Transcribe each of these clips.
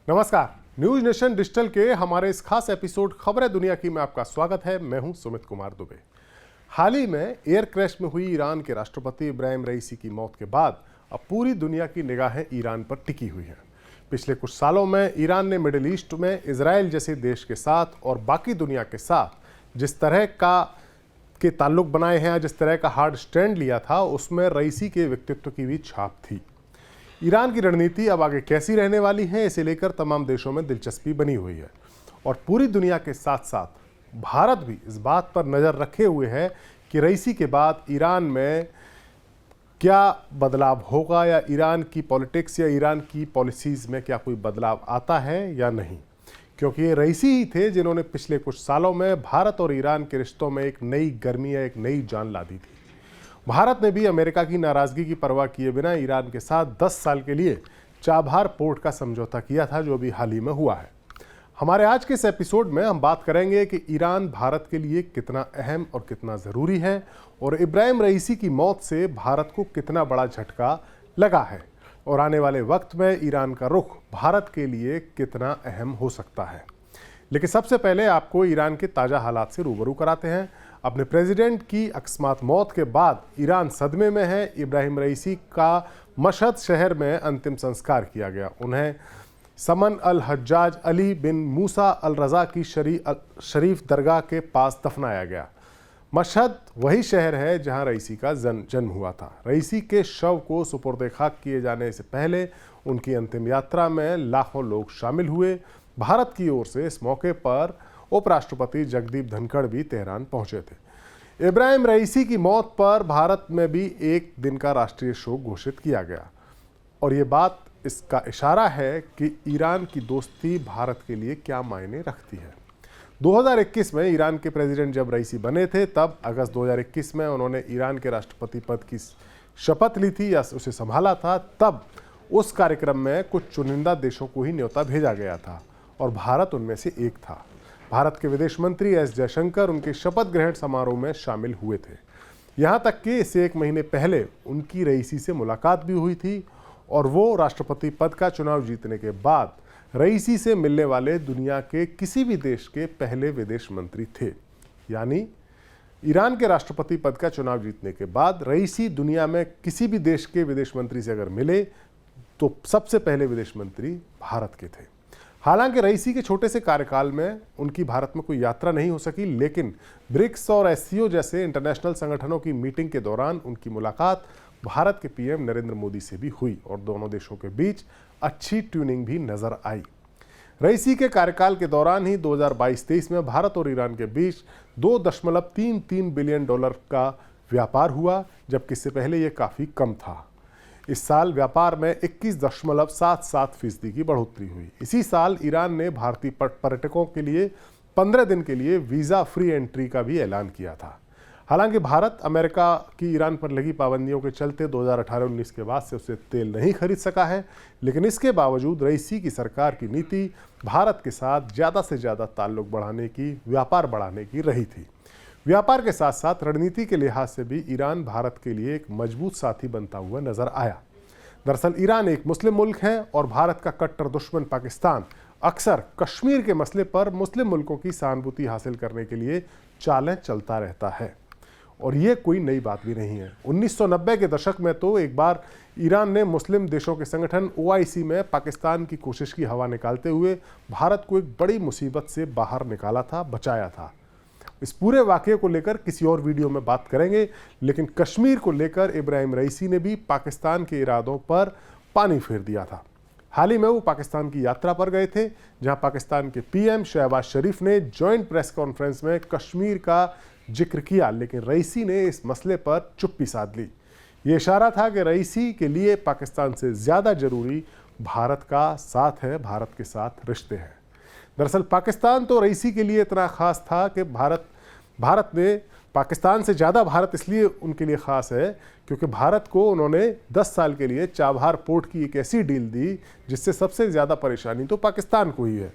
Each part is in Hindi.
नमस्कार। न्यूज नेशन डिजिटल के हमारे इस खास एपिसोड खबरें दुनिया की में आपका स्वागत है। मैं हूं सुमित कुमार दुबे। हाल ही में एयर क्रैश में हुई ईरान के राष्ट्रपति इब्राहिम रईसी की मौत के बाद अब पूरी दुनिया की निगाहें ईरान पर टिकी हुई हैं। पिछले कुछ सालों में ईरान ने मिडिल ईस्ट में इजराइल जैसे देश के साथ और बाकी दुनिया के साथ जिस तरह के ताल्लुक बनाए हैं, जिस तरह का हार्ड स्टैंड लिया था, उसमें रईसी के व्यक्तित्व की भी छाप थी। ईरान की रणनीति अब आगे कैसी रहने वाली है, इसे लेकर तमाम देशों में दिलचस्पी बनी हुई है और पूरी दुनिया के साथ साथ भारत भी इस बात पर नज़र रखे हुए है कि रईसी के बाद ईरान में क्या बदलाव होगा या ईरान की पॉलिटिक्स या ईरान की पॉलिसीज़ में क्या कोई बदलाव आता है या नहीं। क्योंकि ये रईसी ही थे जिन्होंने पिछले कुछ सालों में भारत और ईरान के रिश्तों में एक नई गर्मी या एक नई जान ला दी थी। भारत ने भी अमेरिका की नाराज़गी की परवाह किए बिना ईरान के साथ 10 साल के लिए चाबहार पोर्ट का समझौता किया था, जो अभी हाल ही में हुआ है। हमारे आज के इस एपिसोड में हम बात करेंगे कि ईरान भारत के लिए कितना अहम और कितना ज़रूरी है और इब्राहिम रईसी की मौत से भारत को कितना बड़ा झटका लगा है और आने वाले वक्त में ईरान का रुख भारत के लिए कितना अहम हो सकता है। लेकिन सबसे पहले आपको ईरान के ताज़ा हालात से रूबरू कराते हैं। अपने प्रेसिडेंट की अकस्मात मौत के बाद ईरान सदमे में है। इब्राहिम रईसी का मशहद शहर में अंतिम संस्कार किया गया। उन्हें समन अल हज्जाज अली बिन मूसा अल रज़ा की शरीफ दरगाह के पास दफनाया गया। मशहद वही शहर है जहां रईसी का जन्म हुआ था। रईसी के शव को सुपुर्द खाक किए जाने से पहले उनकी अंतिम यात्रा में लाखों लोग शामिल हुए। भारत की ओर से इस मौके पर उपराष्ट्रपति जगदीप धनखड़ भी तेहरान पहुंचे थे। इब्राहिम रईसी की मौत पर भारत में भी एक दिन का राष्ट्रीय शोक घोषित किया गया और ये बात इसका इशारा है कि ईरान की दोस्ती भारत के लिए क्या मायने रखती है। 2021 में ईरान के प्रेसिडेंट जब रईसी बने थे, तब अगस्त 2021 में उन्होंने ईरान के राष्ट्रपति पद की शपथ ली थी या उसे संभाला था। तब उस कार्यक्रम में कुछ चुनिंदा देशों को ही न्योता भेजा गया था और भारत उनमें से एक था। भारत के विदेश मंत्री एस जयशंकर उनके शपथ ग्रहण समारोह में शामिल हुए थे। यहाँ तक कि इससे एक महीने पहले उनकी रईसी से मुलाकात भी हुई थी और वो राष्ट्रपति पद का चुनाव जीतने के बाद रईसी से मिलने वाले दुनिया के किसी भी देश के पहले विदेश मंत्री थे। यानी ईरान के राष्ट्रपति पद का चुनाव जीतने के बाद रईसी दुनिया में किसी भी देश के विदेश मंत्री से अगर मिले तो सबसे पहले विदेश मंत्री भारत के थे। हालांकि रईसी के छोटे से कार्यकाल में उनकी भारत में कोई यात्रा नहीं हो सकी, लेकिन ब्रिक्स और एससीओ जैसे इंटरनेशनल संगठनों की मीटिंग के दौरान उनकी मुलाकात भारत के पीएम नरेंद्र मोदी से भी हुई और दोनों देशों के बीच अच्छी ट्यूनिंग भी नजर आई। रईसी के कार्यकाल के दौरान ही 2022-23 में भारत और ईरान के बीच $2.33 बिलियन का व्यापार हुआ, जबकि इससे पहले यह काफ़ी कम था। इस साल व्यापार में 21.77% की बढ़ोतरी हुई। इसी साल ईरान ने भारतीय पर्यटकों के लिए 15 दिन के लिए वीज़ा फ्री एंट्री का भी ऐलान किया था। हालांकि भारत अमेरिका की ईरान पर लगी पाबंदियों के चलते 2018-19 के बाद से उसे तेल नहीं खरीद सका है, लेकिन इसके बावजूद रईसी की सरकार की नीति भारत के साथ ज़्यादा से ज़्यादा ताल्लुक बढ़ाने की, व्यापार बढ़ाने की रही थी। व्यापार के साथ साथ रणनीति के लिहाज से भी ईरान भारत के लिए एक मजबूत साथी बनता हुआ नजर आया। दरअसल ईरान एक मुस्लिम मुल्क है और भारत का कट्टर दुश्मन पाकिस्तान अक्सर कश्मीर के मसले पर मुस्लिम मुल्कों की सहानुभूति हासिल करने के लिए चालें चलता रहता है और ये कोई नई बात भी नहीं है। 1990 के दशक में तो एक बार ईरान ने मुस्लिम देशों के संगठन OIC में पाकिस्तान की कोशिश की हवा निकालते हुए भारत को एक बड़ी मुसीबत से बाहर निकाला था, बचाया था। इस पूरे वाकये को लेकर किसी और वीडियो में बात करेंगे, लेकिन कश्मीर को लेकर इब्राहिम रईसी ने भी पाकिस्तान के इरादों पर पानी फेर दिया था। हाल ही में वो पाकिस्तान की यात्रा पर गए थे, जहां पाकिस्तान के पीएम शहबाज शरीफ ने जॉइंट प्रेस कॉन्फ्रेंस में कश्मीर का जिक्र किया, लेकिन रईसी ने इस मसले पर चुप्पी साध ली। ये इशारा था कि रईसी के लिए पाकिस्तान से ज़्यादा जरूरी भारत का साथ है, भारत के साथ रिश्ते हैं। दरअसल पाकिस्तान तो रईसी के लिए इतना ख़ास था कि भारत ने पाकिस्तान से ज़्यादा भारत इसलिए उनके लिए ख़ास है क्योंकि भारत को उन्होंने 10 साल के लिए चाबहार पोर्ट की एक ऐसी डील दी जिससे सबसे ज़्यादा परेशानी तो पाकिस्तान को ही है।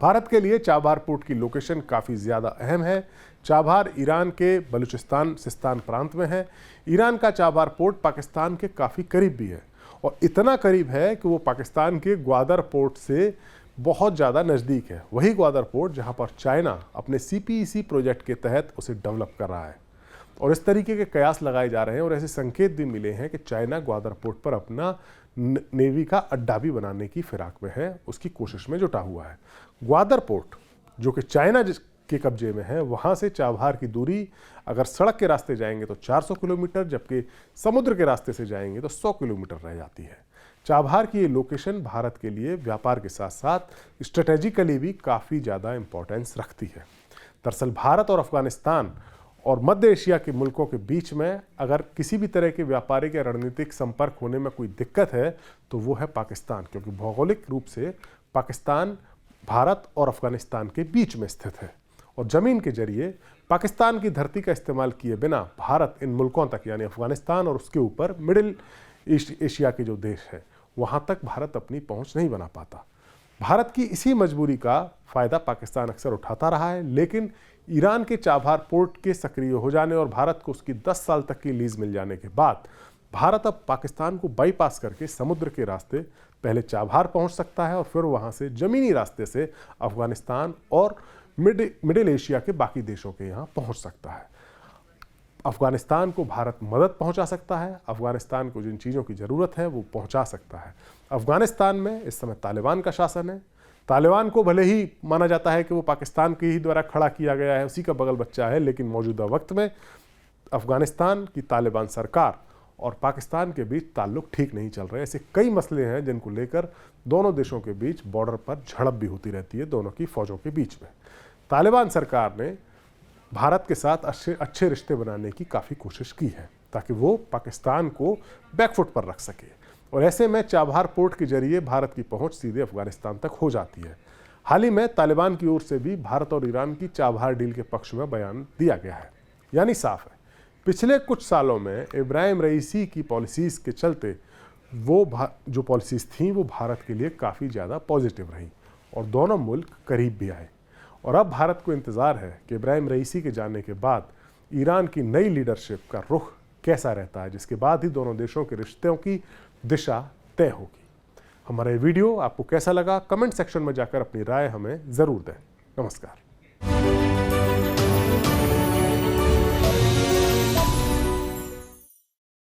भारत के लिए चाबहार पोर्ट की लोकेशन काफ़ी ज़्यादा अहम है। चाबहार ईरान के बलूचिस्तान सिस्तान प्रांत में है। ईरान का चाबहार पोर्ट पाकिस्तान के काफ़ी करीब भी है और इतना करीब है कि वो पाकिस्तान के ग्वादर पोर्ट से बहुत ज़्यादा नज़दीक है। वही ग्वादर पोर्ट जहाँ पर चाइना अपने CPEC प्रोजेक्ट के तहत उसे डेवलप कर रहा है। और इस तरीके के कयास लगाए जा रहे हैं और ऐसे संकेत भी मिले हैं कि चाइना ग्वादर पोर्ट पर अपना नेवी का अड्डा भी बनाने की फिराक में है, उसकी कोशिश में जुटा हुआ है। ग्वादर पोर्ट जो कि चाइना के कब्जे में है, वहाँ से चाबहार की दूरी अगर सड़क के रास्ते जाएंगे तो 400 किलोमीटर, जबकि समुद्र के रास्ते से जाएंगे तो 100 किलोमीटर रह जाती है। चाबहार की ये लोकेशन भारत के लिए व्यापार के साथ साथ स्ट्रेटेजिकली भी काफ़ी ज़्यादा इंपॉर्टेंस रखती है। दरअसल भारत और अफगानिस्तान और मध्य एशिया के मुल्कों के बीच में अगर किसी भी तरह के व्यापारिक या रणनीतिक संपर्क होने में कोई दिक्कत है तो वो है पाकिस्तान, क्योंकि भौगोलिक रूप से पाकिस्तान भारत और अफगानिस्तान के बीच में स्थित है और ज़मीन के जरिए पाकिस्तान की धरती का इस्तेमाल किए बिना भारत इन मुल्कों तक यानी अफगानिस्तान और उसके ऊपर मिडिल एशिया के जो देश है वहाँ तक भारत अपनी पहुँच नहीं बना पाता। भारत की इसी मजबूरी का फ़ायदा पाकिस्तान अक्सर उठाता रहा है, लेकिन ईरान के चाबहार पोर्ट के सक्रिय हो जाने और भारत को उसकी 10 साल तक की लीज मिल जाने के बाद भारत अब पाकिस्तान को बाईपास करके समुद्र के रास्ते पहले चाबहार पहुंच सकता है और फिर वहां से ज़मीनी रास्ते से अफगानिस्तान और मिडिल एशिया के बाकी देशों के यहाँ पहुंच सकता है। अफगानिस्तान को भारत मदद पहुंचा सकता है, अफगानिस्तान को जिन चीज़ों की ज़रूरत है वो पहुंचा सकता है। अफगानिस्तान में इस समय तालिबान का शासन है। तालिबान को भले ही माना जाता है कि वो पाकिस्तान के ही द्वारा खड़ा किया गया है, उसी का बगल बच्चा है, लेकिन मौजूदा वक्त में अफगानिस्तान की तालिबान सरकार और पाकिस्तान के बीच ताल्लुक ठीक नहीं चल रहे। ऐसे कई मसले हैं जिनको लेकर दोनों देशों के बीच बॉर्डर पर झड़प भी होती रहती है दोनों की फौजों के बीच में। तालिबान सरकार ने भारत के साथ अच्छे रिश्ते बनाने की काफ़ी कोशिश की है ताकि वो पाकिस्तान को बैकफुट पर रख सके और ऐसे में चाबहार पोर्ट के जरिए भारत की पहुंच सीधे अफगानिस्तान तक हो जाती है। हाल ही में तालिबान की ओर से भी भारत और ईरान की चाबहार डील के पक्ष में बयान दिया गया है। यानी साफ है, पिछले कुछ सालों में इब्राहिम रईसी की पॉलिसीज़ के चलते वो जो पॉलिसीज़ थी वो भारत के लिए काफ़ी ज़्यादा पॉजिटिव रही और दोनों मुल्क करीब भी आए। और अब भारत को इंतज़ार है कि इब्राहिम रईसी के जाने के बाद ईरान की नई लीडरशिप का रुख कैसा रहता है, जिसके बाद ही दोनों देशों के रिश्तों की दिशा तय होगी। हमारा ये वीडियो आपको कैसा लगा, कमेंट सेक्शन में जाकर अपनी राय हमें ज़रूर दें। नमस्कार।